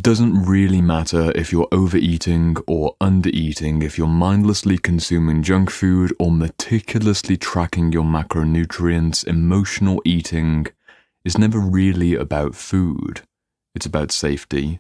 It doesn't really matter if you're overeating or undereating, if you're mindlessly consuming junk food or meticulously tracking your macronutrients. Emotional eating is never really about food. It's about safety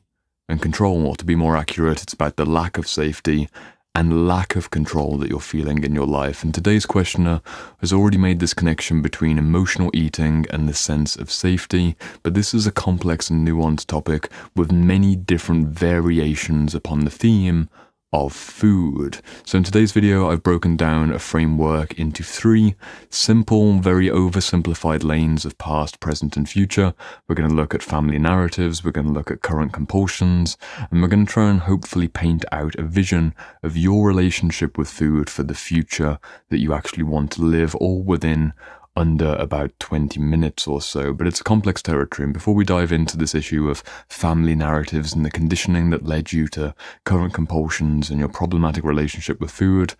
and control, or to be more accurate, it's about the lack of safety and lack of control that you're feeling in your life. And today's questioner has already made this connection between emotional eating and the sense of safety, but this is a complex and nuanced topic with many different variations upon the theme of food. So in today's video, I've broken down a framework into 3 simple, very oversimplified lanes of past, present, and future. We're going to look at family narratives, we're going to look at current compulsions, and we're going to try and hopefully paint out a vision of your relationship with food for the future that you actually want to live, all within under about 20 minutes or so. But it's a complex territory, and before we dive into this issue of family narratives and the conditioning that led you to current compulsions and your problematic relationship with food,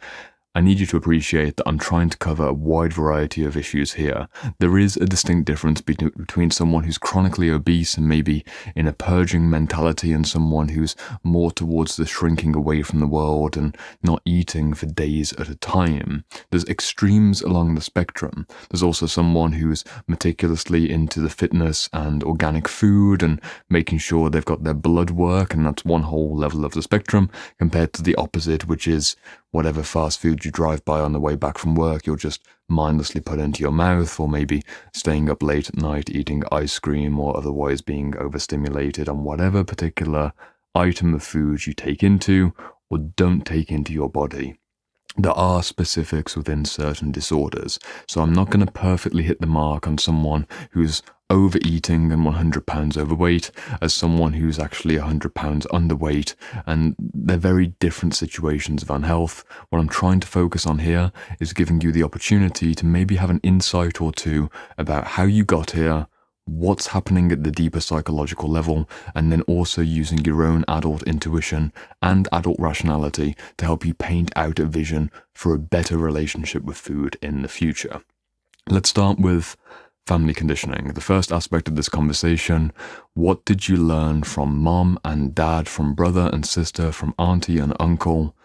I need you to appreciate that I'm trying to cover a wide variety of issues here. There is a distinct difference between someone who's chronically obese and maybe in a purging mentality and someone who's more towards the shrinking away from the world and not eating for days at a time. There's extremes along the spectrum. There's also someone who's meticulously into the fitness and organic food and making sure they've got their blood work, and that's one whole level of the spectrum, compared to the opposite, which is whatever fast food you drive by on the way back from work, you'll just mindlessly put into your mouth, or maybe staying up late at night eating ice cream or otherwise being overstimulated on whatever particular item of food you take into or don't take into your body. There are specifics within certain disorders, so I'm not going to perfectly hit the mark on someone who's overeating and 100 pounds overweight as someone who's actually 100 pounds underweight, and they're very different situations of unhealth. What I'm trying to focus on here is giving you the opportunity to maybe have an insight or two about how you got here, what's happening at the deeper psychological level, and then also using your own adult intuition and adult rationality to help you paint out a vision for a better relationship with food in the future. Let's start with family conditioning. The first aspect of this conversation: what did you learn from mom and dad, from brother and sister, from auntie and uncle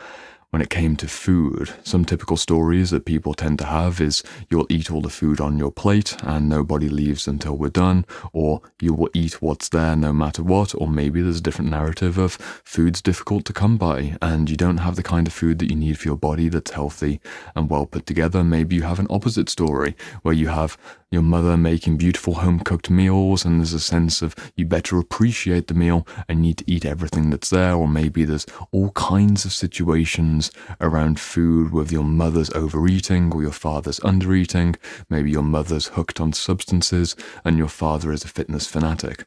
when it came to food? Some typical stories that people tend to have is you'll eat all the food on your plate and nobody leaves until we're done, or you will eat what's there no matter what, or maybe there's a different narrative of food's difficult to come by and you don't have the kind of food that you need for your body that's healthy and well put together. Maybe you have an opposite story where you have your mother making beautiful home-cooked meals and there's a sense of you better appreciate the meal and need to eat everything that's there, or maybe there's all kinds of situations around food with your mother's overeating or your father's undereating. Maybe your mother's hooked on substances and your father is a fitness fanatic.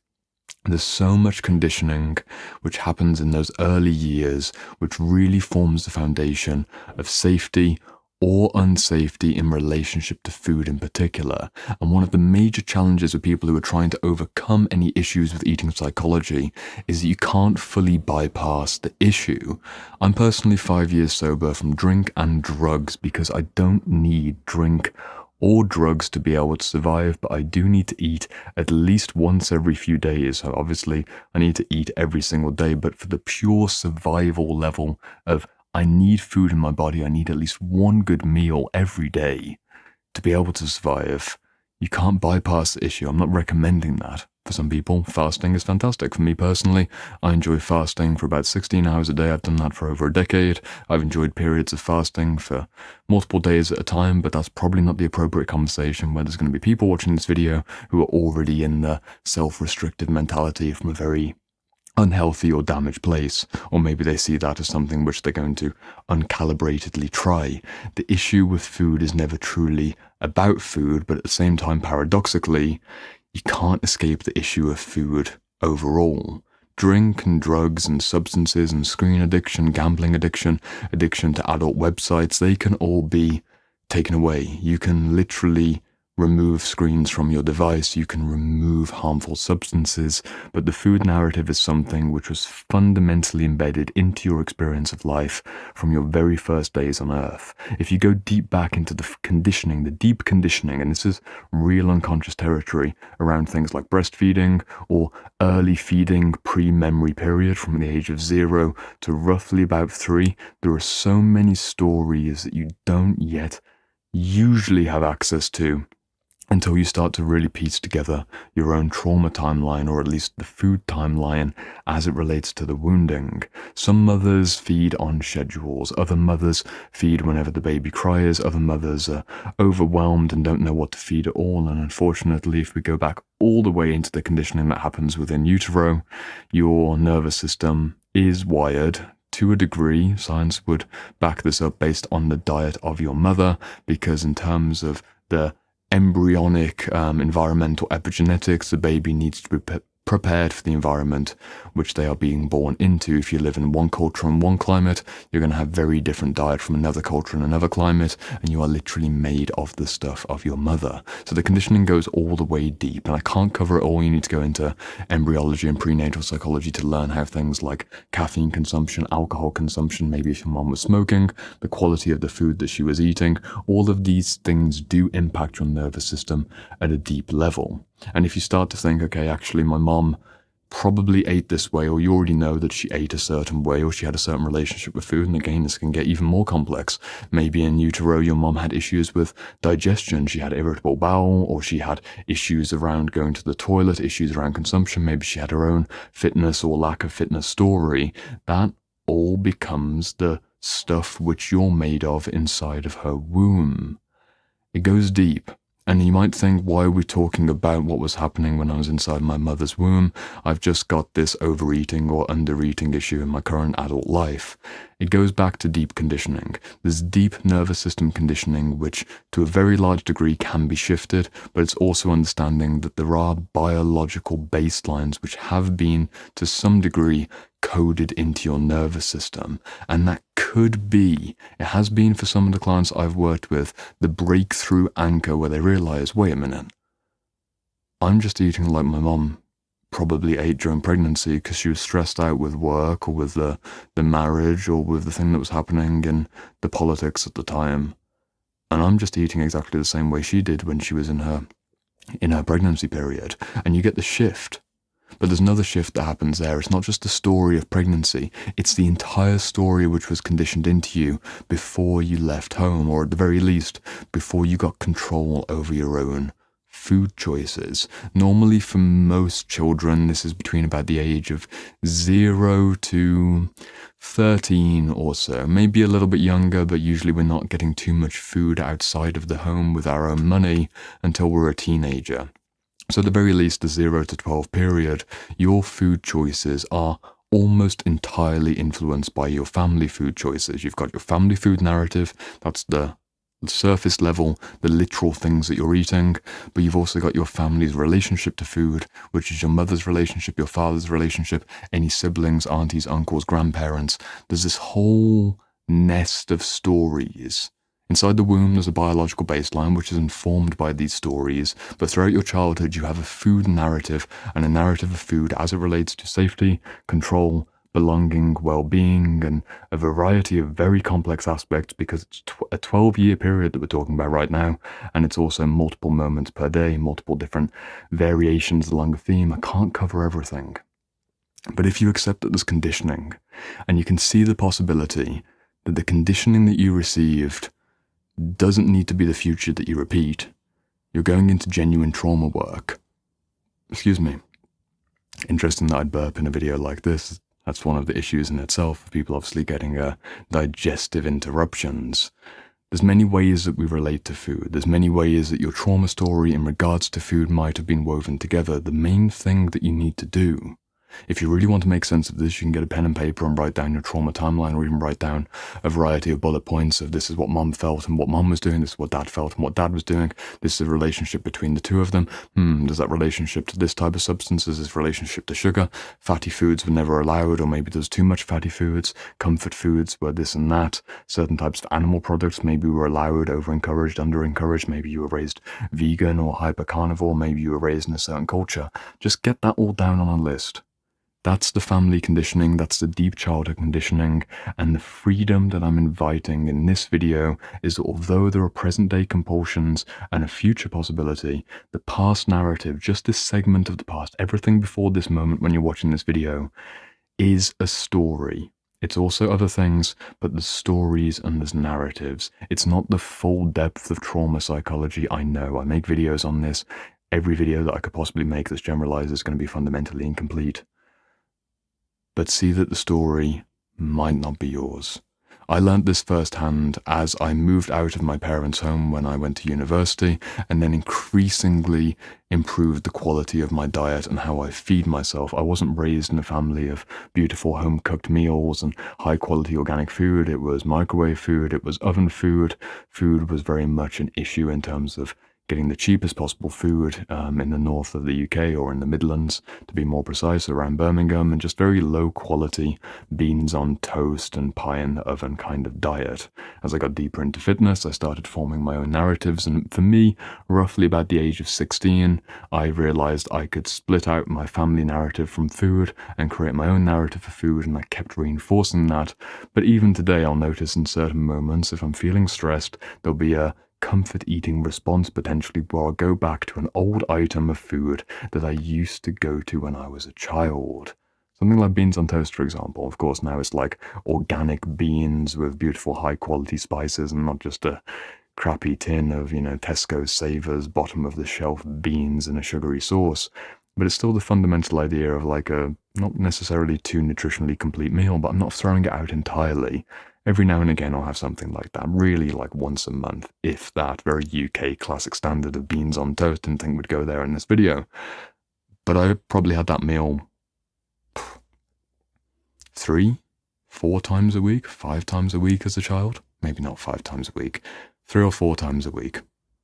There's so much conditioning which happens in those early years which really forms the foundation of safety or unsafety in relationship to food in particular. And one of the major challenges with people who are trying to overcome any issues with eating psychology is that you can't fully bypass the issue. I'm personally 5 years sober from drink and drugs because I don't need drink or drugs to be able to survive, but I do need to eat at least once every few days. So obviously I need to eat every single day, but for the pure survival level of I need food in my body, I need at least one good meal every day to be able to survive. You can't bypass the issue. I'm not recommending that. For some people, fasting is fantastic. For me personally, I enjoy fasting for about 16 hours a day. I've done that for over a decade. I've enjoyed periods of fasting for multiple days at a time, but that's probably not the appropriate conversation where there's going to be people watching this video who are already in the self-restrictive mentality from a very unhealthy or damaged place, or maybe they see that as something which they're going to uncalibratedly try. The issue with food is never truly about food, but at the same time, paradoxically, you can't escape the issue of food overall. Drink and drugs and substances and screen addiction, gambling addiction, addiction to adult websites, they can all be taken away. You can literally remove screens from your device, you can remove harmful substances, but the food narrative is something which was fundamentally embedded into your experience of life from your very first days on Earth. If you go deep back into the conditioning, the deep conditioning, and this is real unconscious territory around things like breastfeeding or early feeding pre-memory period from the age of 0 to roughly about 3, there are so many stories that you don't yet usually have access to until you start to really piece together your own trauma timeline, or at least the food timeline as it relates to the wounding. Some mothers feed on schedules, other mothers feed whenever the baby cries, other mothers are overwhelmed and don't know what to feed at all, and unfortunately, if we go back all the way into the conditioning that happens within utero, your nervous system is wired to a degree. Science would back this up based on the diet of your mother, because in terms of the embryonic environmental epigenetics, the baby needs to be prepared for the environment which they are being born into. If you live in one culture and one climate, you're going to have very different diet from another culture and another climate, and you are literally made of the stuff of your mother. So the conditioning goes all the way deep, and I can't cover it all. You need to go into embryology and prenatal psychology to learn how things like caffeine consumption, alcohol consumption, maybe if your mom was smoking, the quality of the food that she was eating, all of these things do impact your nervous system at a deep level. And if you start to think, okay, actually my mom probably ate this way, or you already know that she ate a certain way, or she had a certain relationship with food, and again, this can get even more complex. Maybe in utero, your mom had issues with digestion, she had irritable bowel, or she had issues around going to the toilet, issues around consumption, maybe she had her own fitness or lack of fitness story. That all becomes the stuff which you're made of inside of her womb. It goes deep. And you might think, why are we talking about what was happening when I was inside my mother's womb? I've just got this overeating or undereating issue in my current adult life. It goes back to deep conditioning. There's deep nervous system conditioning, which to a very large degree can be shifted, but it's also understanding that there are biological baselines which have been, to some degree, coded into your nervous system. And that could be, it has been for some of the clients I've worked with, the breakthrough anchor where they realize, wait a minute, I'm just eating like my mom probably ate during pregnancy because she was stressed out with work or with the marriage or with the thing that was happening in the politics at the time. And I'm just eating exactly the same way she did when she was in her pregnancy period. And you get the shift. But there's another shift that happens there. It's not just the story of pregnancy, it's the entire story which was conditioned into you before you left home, or at the very least, before you got control over your own food choices. Normally for most children, this is between about the age of 0 to 13 or so, maybe a little bit younger, but usually we're not getting too much food outside of the home with our own money until we're a teenager. So at the very least, the 0 to 12 period, your food choices are almost entirely influenced by your family food choices. You've got your family food narrative, that's the surface level, the literal things that you're eating, but you've also got your family's relationship to food, which is your mother's relationship, your father's relationship, any siblings, aunties, uncles, grandparents. There's this whole nest of stories. Inside the womb, there's a biological baseline which is informed by these stories, but throughout your childhood, you have a food narrative and a narrative of food as it relates to safety, control, belonging, well-being, and a variety of very complex aspects, because it's a 12-year period that we're talking about right now, and it's also multiple moments per day, multiple different variations along a theme. I can't cover everything. But if you accept that there's conditioning, and you can see the possibility that the conditioning that you received doesn't need to be the future that you repeat, you're going into genuine trauma work. Excuse me. Interesting that I'd burp in a video like this. That's one of the issues in itself, of people obviously getting digestive interruptions. There's many ways that we relate to food. There's many ways that your trauma story in regards to food might have been woven together. The main thing that you need to do If you really want to make sense of this, you can get a pen and paper and write down your trauma timeline, or even write down a variety of bullet points of this is what mom felt and what mom was doing, this is what dad felt and what dad was doing, this is the relationship between the two of them. Does that relationship to this type of substances, this relationship to sugar? Fatty foods were never allowed, or maybe there's too much fatty foods. Comfort foods were this and that. Certain types of animal products maybe were allowed, over encouraged, under encouraged. Maybe you were raised vegan or hyper carnivore. Maybe you were raised in a certain culture. Just get that all down on a list. That's the family conditioning, that's the deep childhood conditioning, and the freedom that I'm inviting in this video is that although there are present-day compulsions and a future possibility, the past narrative, just this segment of the past, everything before this moment when you're watching this video, is a story. It's also other things, but there's stories and there's narratives. It's not the full depth of trauma psychology. I know, I make videos on this. Every video that I could possibly make that's generalized is going to be fundamentally incomplete. But see that the story might not be yours. I learnt this firsthand as I moved out of my parents' home when I went to university, and then increasingly improved the quality of my diet and how I feed myself. I wasn't raised in a family of beautiful home-cooked meals and high-quality organic food. It was microwave food, it was oven food. Food was very much an issue in terms of getting the cheapest possible food in the north of the UK, or in the Midlands, to be more precise, around Birmingham, and just very low quality beans on toast and pie in the oven kind of diet. As I got deeper into fitness, I started forming my own narratives, and for me, roughly about the age of 16, I realized I could split out my family narrative from food and create my own narrative for food, and I kept reinforcing that. But even today, I'll notice in certain moments, if I'm feeling stressed, there'll be a comfort eating response potentially where I'll go back to an old item of food that I used to go to when I was a child. Something like beans on toast, for example. Of course, now it's like organic beans with beautiful high quality spices and not just a crappy tin of, Tesco Savers bottom of the shelf beans in a sugary sauce. But it's still the fundamental idea of like a not necessarily too nutritionally complete meal, but I'm not throwing it out entirely. Every now and again I'll have something like that, really like once a month, if that. Very UK classic standard of beans on toast, didn't think would go there in this video. But I probably had that meal 3, 4 times a week, 5 times a week as a child. Maybe not 5 times a week, 3 or 4 times a week.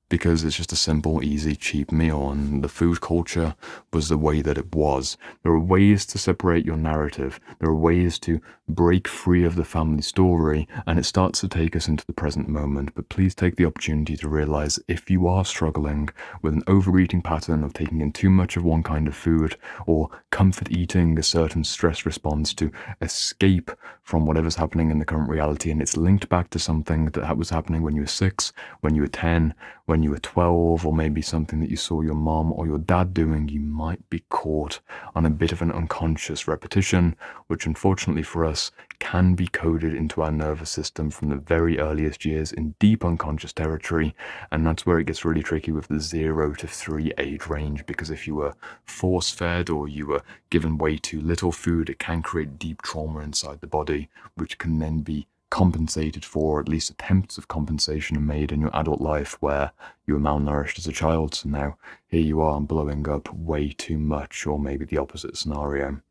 Because it's just a simple, easy, cheap meal, and the food culture was the way that it was. There are ways to separate your narrative. There are ways to break free of the family story, and it starts to take us into the present moment. But please take the opportunity to realize if you are struggling with an overeating pattern of taking in too much of one kind of food, or comfort eating a certain stress response to escape from whatever's happening in the current reality, and it's linked back to something that was happening when you were 6, when you were 10, when you were 12, or maybe something that you saw your mom or your dad doing, you might be caught on a bit of an unconscious repetition, which unfortunately for us can be coded into our nervous system from the very earliest years in deep unconscious territory. And that's where it gets really tricky with the 0 to 3 age range, because if you were force-fed or you were given way too little food, it can create deep trauma inside the body, which can then be compensated for, or at least attempts of compensation are made in your adult life where you were malnourished as a child, so now here you are blowing up way too much, or maybe the opposite scenario.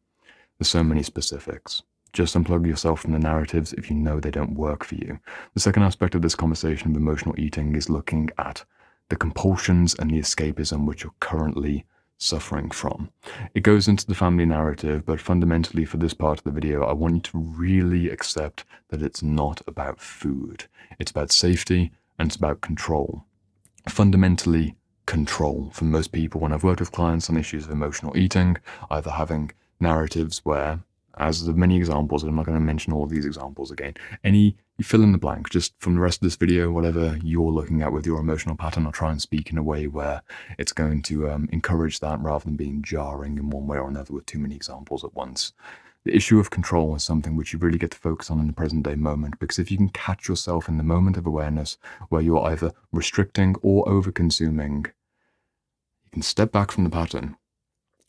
There's so many specifics. Just unplug yourself from the narratives if you know they don't work for you. The second aspect of this conversation of emotional eating is looking at the compulsions and the escapism which you're currently suffering from. It goes into the family narrative, but fundamentally for this part of the video, I want you to really accept that it's not about food. It's about safety and it's about control. Fundamentally, control. For most people, when I've worked with clients on issues of emotional eating, either having narratives where, as the many examples, and I'm not going to mention all of these examples again, you fill in the blank, just from the rest of this video, whatever you're looking at with your emotional pattern, I'll try and speak in a way where it's going to encourage that rather than being jarring in one way or another with too many examples at once. The issue of control is something which you really get to focus on in the present day moment, because if you can catch yourself in the moment of awareness where you're either restricting or over-consuming, you can step back from the pattern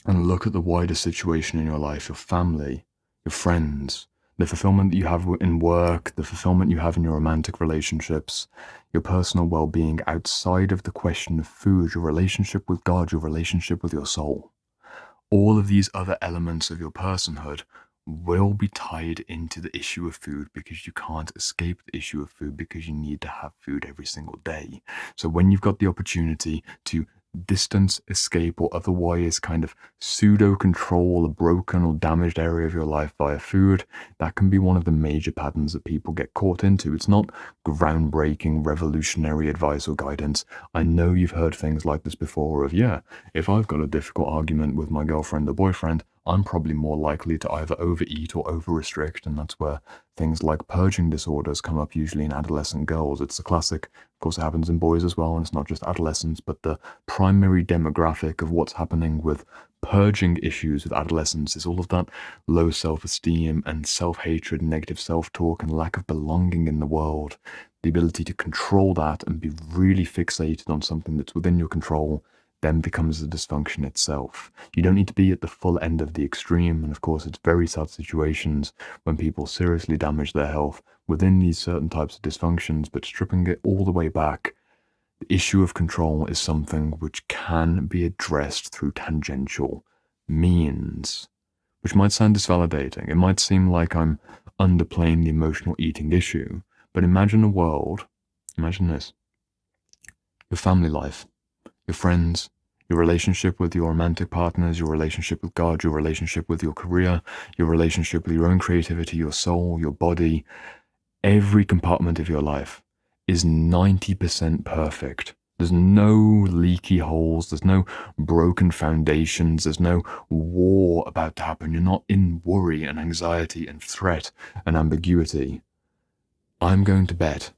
and look at the wider situation in your life, your family, your friends, the fulfillment that you have in work, the fulfillment you have in your romantic relationships, your personal well-being outside of the question of food, your relationship with God, your relationship with your soul. all of these other elements of your personhood will be tied into the issue of food, because you can't escape the issue of food, because you need to have food every single day. So when you've got the opportunity to distance, escape, or otherwise kind of pseudo control a broken or damaged area of your life via food, that can be one of the major patterns that people get caught into. It's not groundbreaking, revolutionary advice or guidance. I know you've heard things like this before of, yeah, if I've got a difficult argument with my girlfriend or boyfriend, I'm probably more likely to either overeat or over-restrict, and that's where things like purging disorders come up, usually in adolescent girls. It's a classic. Of course, it happens in boys as well, and it's not just adolescents, but the primary demographic of what's happening with purging issues with adolescents is all of that low self-esteem and self-hatred, negative self-talk, and lack of belonging in the world. The ability to control that and be really fixated on something that's within your control then becomes the dysfunction itself. You don't need to be at the full end of the extreme, and of course it's very sad situations when people seriously damage their health within these certain types of dysfunctions, but stripping it all the way back, the issue of control is something which can be addressed through tangential means, which might sound disvalidating. It might seem like I'm underplaying the emotional eating issue, but imagine a world, imagine this, your family life, your friends, your relationship with your romantic partners, your relationship with God, your relationship with your career, your relationship with your own creativity, your soul, your body, every compartment of your life is 90% perfect. There's no leaky holes, there's no broken foundations, there's no war about to happen. You're not in worry and anxiety and threat and ambiguity. I'm going to bet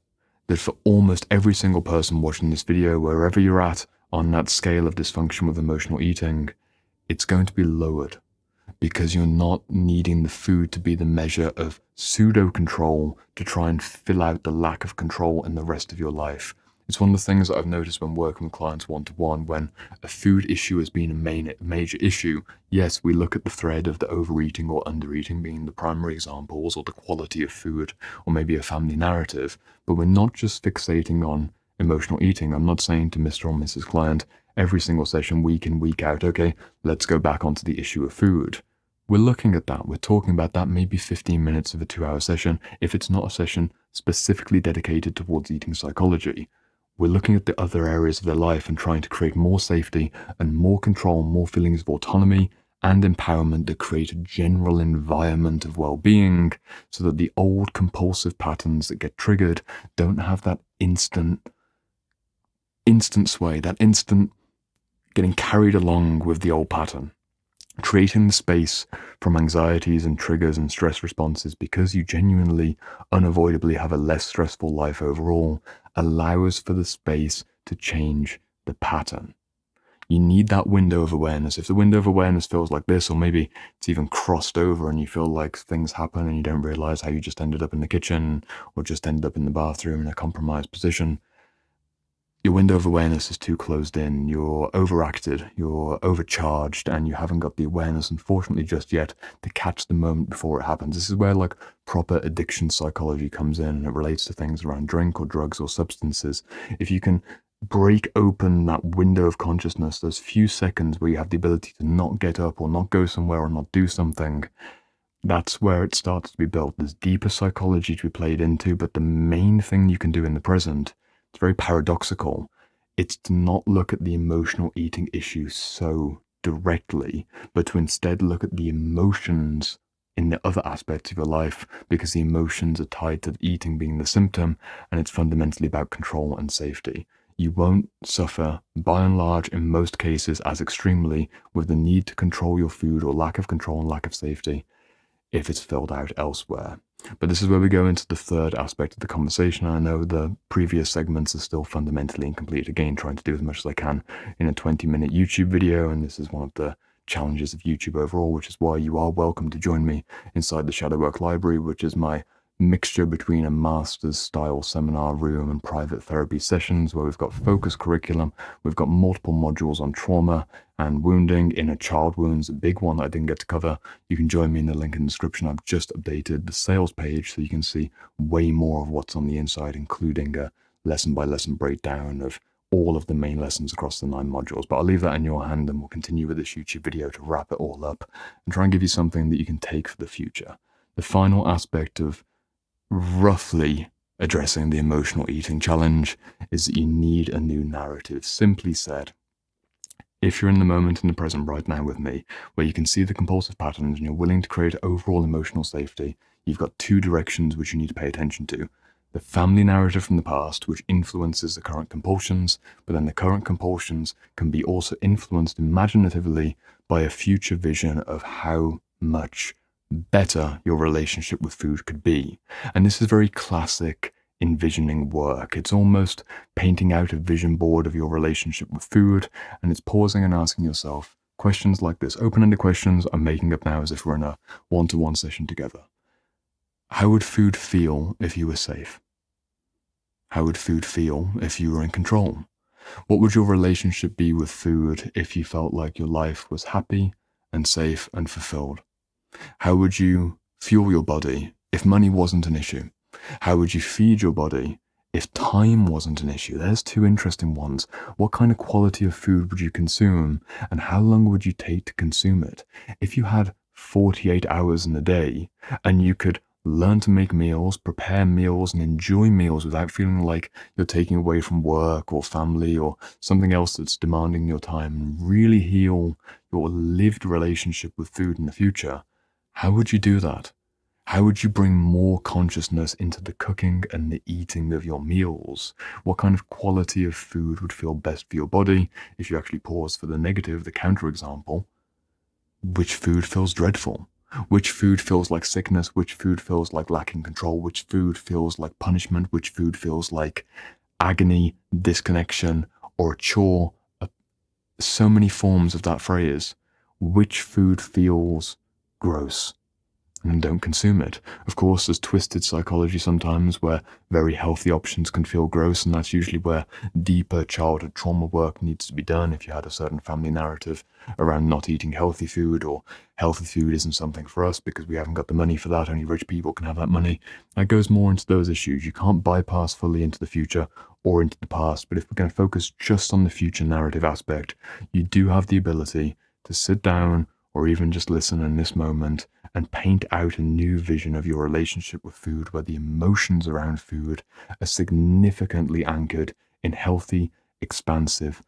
that for almost every single person watching this video, wherever you're at on that scale of dysfunction with emotional eating, it's going to be lowered, because you're not needing the food to be the measure of pseudo control to try and fill out the lack of control in the rest of your life. It's one of the things that I've noticed when working with clients one-to-one. When a food issue has been a major issue, yes, we look at the thread of the overeating or undereating being the primary examples, or the quality of food, or maybe a family narrative, but we're not just fixating on emotional eating. I'm not saying to Mr. or Mrs. Client every single session, week in, week out, okay, let's go back onto the issue of food. We're looking at that. We're talking about that maybe 15 minutes of a 2-hour session, if it's not a session specifically dedicated towards eating psychology. We're looking at the other areas of their life and trying to create more safety and more control, more feelings of autonomy and empowerment to create a general environment of well-being, so that the old compulsive patterns that get triggered don't have that instant sway, that instant getting carried along with the old pattern. Creating the space from anxieties and triggers and stress responses, because you genuinely, unavoidably have a less stressful life overall, allows for the space to change the pattern. You need that window of awareness. If the window of awareness feels like this, or maybe it's even crossed over and you feel like things happen and you don't realize how you just ended up in the kitchen or just ended up in the bathroom in a compromised position, your window of awareness is too closed in, you're overacted, you're overcharged, and you haven't got the awareness, unfortunately, just yet to catch the moment before it happens. This is where like proper addiction psychology comes in, and it relates to things around drink or drugs or substances. If you can break open that window of consciousness, those few seconds where you have the ability to not get up or not go somewhere or not do something, that's where it starts to be built. There's deeper psychology to be played into, but the main thing you can do in the present, it's very paradoxical, it's to not look at the emotional eating issue so directly, but to instead look at the emotions in the other aspects of your life, because the emotions are tied to the eating being the symptom, and it's fundamentally about control and safety. You won't suffer, by and large, in most cases, as extremely with the need to control your food, or lack of control and lack of safety, if it's filled out elsewhere. But this is where we go into the third aspect of the conversation. I know the previous segments are still fundamentally incomplete. Again, trying to do as much as I can in a 20-minute YouTube video, and this is one of the challenges of YouTube overall, which is why you are welcome to join me inside the Shadowwork Library, which is my mixture between a master's style seminar room and private therapy sessions, where we've got focused curriculum, we've got multiple modules on trauma and wounding, inner child wounds, a big one that I didn't get to cover. You can join me in the link in the description. I've just updated the sales page so you can see way more of what's on the inside, including a lesson by lesson breakdown of all of the main lessons across the 9 modules. But I'll leave that in your hand, and we'll continue with this YouTube video to wrap it all up and try and give you something that you can take for the future. The final aspect of roughly addressing the emotional eating challenge is that you need a new narrative. Simply said, if you're in the moment in the present right now with me, where you can see the compulsive patterns and you're willing to create overall emotional safety, you've got 2 directions which you need to pay attention to. The family narrative from the past, which influences the current compulsions, but then the current compulsions can be also influenced imaginatively by a future vision of how much better your relationship with food could be. And this is very classic envisioning work. It's almost painting out a vision board of your relationship with food, and it's pausing and asking yourself questions like this, open-ended questions I'm making up now as if we're in a one-to-one session together. How would food feel if you were safe? How would food feel if you were in control? What would your relationship be with food if you felt like your life was happy and safe and fulfilled? How would you fuel your body if money wasn't an issue? How would you feed your body if time wasn't an issue? There's 2 interesting ones. What kind of quality of food would you consume, and how long would you take to consume it? If you had 48 hours in a day and you could learn to make meals, prepare meals, and enjoy meals without feeling like you're taking away from work or family or something else that's demanding your time, and really heal your lived relationship with food in the future, how would you do that? How would you bring more consciousness into the cooking and the eating of your meals? What kind of quality of food would feel best for your body? If you actually pause for the negative, the counterexample, which food feels dreadful? Which food feels like sickness? Which food feels like lacking control? Which food feels like punishment? Which food feels like agony, disconnection, or a chore? So many forms of that phrase. Which food feels gross? And don't consume it. Of course, there's twisted psychology sometimes where very healthy options can feel gross, and that's usually where deeper childhood trauma work needs to be done. If you had a certain family narrative around not eating healthy food, or healthy food isn't something for us because we haven't got the money for that, only rich people can have that money, that goes more into those issues. You can't bypass fully into the future or into the past, but if we're going to focus just on the future narrative aspect, you do have the ability to sit down or even just listen in this moment and paint out a new vision of your relationship with food, where the emotions around food are significantly anchored in healthy, expansive,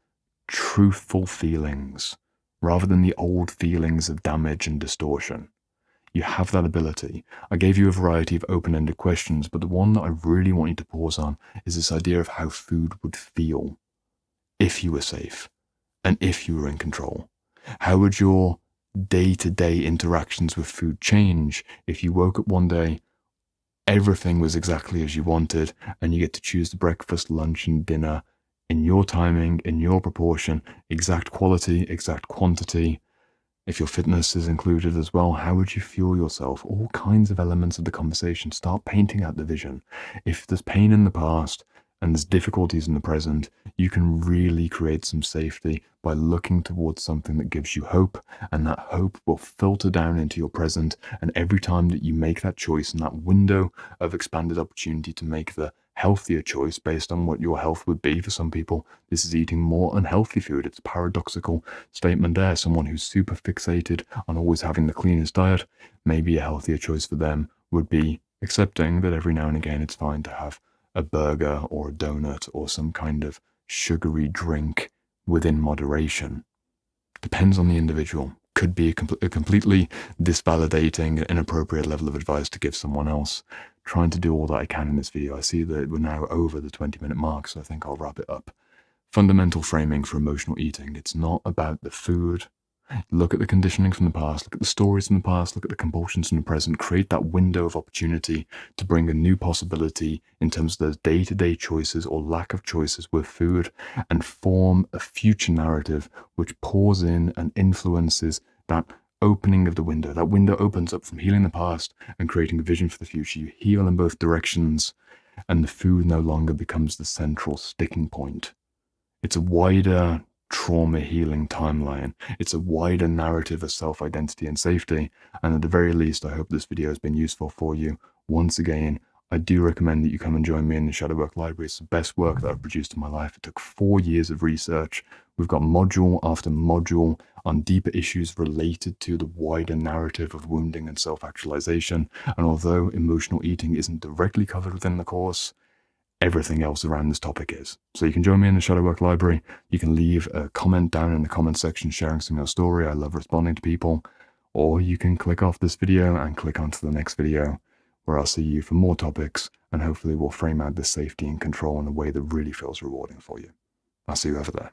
truthful feelings, rather than the old feelings of damage and distortion. You have that ability. I gave you a variety of open-ended questions, but the one that I really want you to pause on is this idea of how food would feel if you were safe and if you were in control. How would your day-to-day interactions with food change if you woke up one day, everything was exactly as you wanted, and you get to choose the breakfast, lunch, and dinner in your timing, in your proportion, exact quality, exact quantity? If your fitness is included as well, how would you fuel yourself? All kinds of elements of the conversation. Start painting out the vision. If there's pain in the past and there's difficulties in the present, you can really create some safety by looking towards something that gives you hope, and that hope will filter down into your present. And every time that you make that choice and that window of expanded opportunity to make the healthier choice based on what your health would be, for some people this is eating more unhealthy food. It's a paradoxical statement there. Someone who's super fixated on always having the cleanest diet, maybe a healthier choice for them would be accepting that every now and again it's fine to have a burger or a donut or some kind of sugary drink within moderation. Depends on the individual. Could be a completely disvalidating, inappropriate level of advice to give someone else. Trying to do all that I can in this video. I see that we're now over the 20-minute mark, so I think I'll wrap it up. Fundamental framing for emotional eating. It's not about the food. Look at the conditioning from the past, look at the stories from the past, look at the compulsions from the present, create that window of opportunity to bring a new possibility in terms of those day-to-day choices or lack of choices with food, and form a future narrative which pours in and influences that opening of the window. That window opens up from healing the past and creating a vision for the future. You heal in both directions, and the food no longer becomes the central sticking point. It's a wider trauma healing timeline. It's a wider narrative of self-identity and safety. And at the very least, I hope this video has been useful for you. Once again, I do recommend that you come and join me in the Shadow Work Library. It's the best work that I've produced in my life. It took 4 years of research. We've got module after module on deeper issues related to the wider narrative of wounding and self-actualization. And although emotional eating isn't directly covered within the course, everything else around this topic is. So you can join me in the Shadow Work Library. You can leave a comment down in the comment section sharing some of your story. I love responding to people. Or you can click off this video and click onto the next video, where I'll see you for more topics, and hopefully we'll frame out this safety and control in a way that really feels rewarding for you. I'll see you over there.